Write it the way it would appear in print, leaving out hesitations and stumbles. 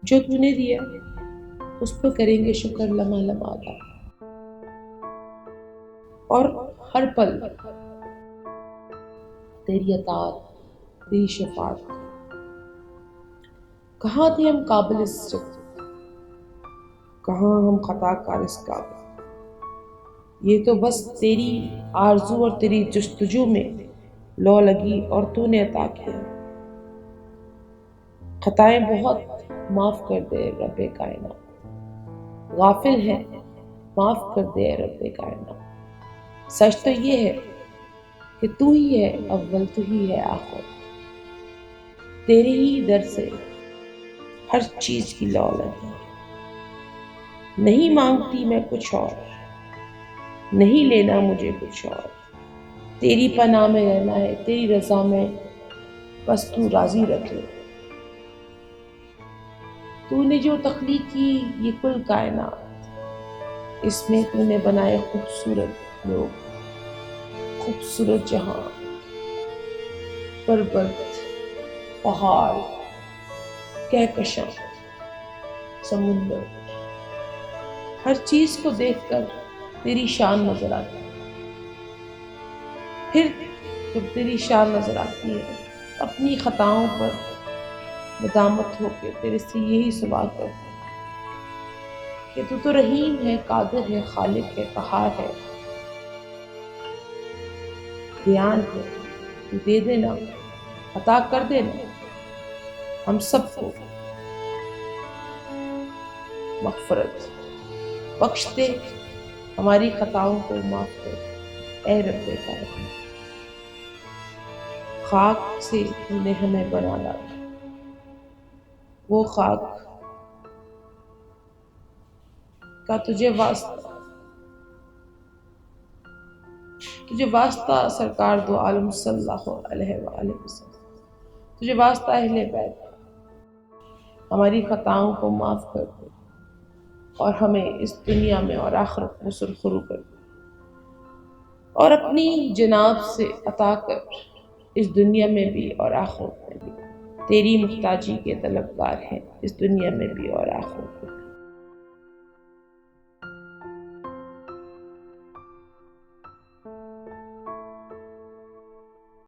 جو تو نے دیا اس پر کریں گے شکر لمحہ لمحہ کا، اور ہر پل تیری اطاعت، تیری شفاعت۔ کہاں تھے ہم قابل اس جب، کہاں ہم خطا کار اس قابل، یہ تو بس تیری آرزو اور تیری جستجو میں لو لگی اور تو نے عطا کیا۔ خطائیں بہت، معاف کر دے رب کائنات، غافل ہے معاف کر دے رب کائنات۔ سچ تو یہ ہے کہ تو ہی ہے اول، تو ہی ہے آخر، تیرے ہی در سے ہر چیز کی لو لگی۔ نہیں مانگتی میں کچھ اور، نہیں لینا مجھے کچھ اور، تیری پناہ میں رہنا ہے، تیری رضا میں بس تو راضی رکھ لے۔ تو نے جو تخلیق کی یہ کل کائنات، اس میں تو نے بنائے خوبصورت لوگ، خوبصورت جہاں، پربت، پہاڑ، کہکشاں، سمندر، ہر چیز کو دیکھ کر تیری شان نظر آتی ہے۔ پھر جب تیری شان نظر آتی ہے، اپنی خطاؤں پر ندامت ہو کے تیرے سے یہی سوال کرتی کہ تو رحیم ہے، قادر ہے، خالق ہے، قہار ہے، دیان ہے، تو دے دینا، عطا کر دینا ہم سب کو مغفرت، بخش دے، ہماری خطاؤں کو معاف کر اے رب کائنات۔ خاک سے تو نے ہمیں بنا ڈالا، وہ خاک کا تجھے واسطہ سرکار دو عالم صلی اللہ علیہ وآلہ وسلم، تجھے واسطہ اہل بیت، ہماری خطاؤں کو معاف کر دے اور ہمیں اس دنیا میں اور آخرت میں سرخرو کر دے، اور اپنی جناب سے عطا کر اس دنیا میں بھی اور آخرت میں بھی، تیری محتاجی کے طلبگار ہیں اس دنیا میں بھی اور آخرت میں۔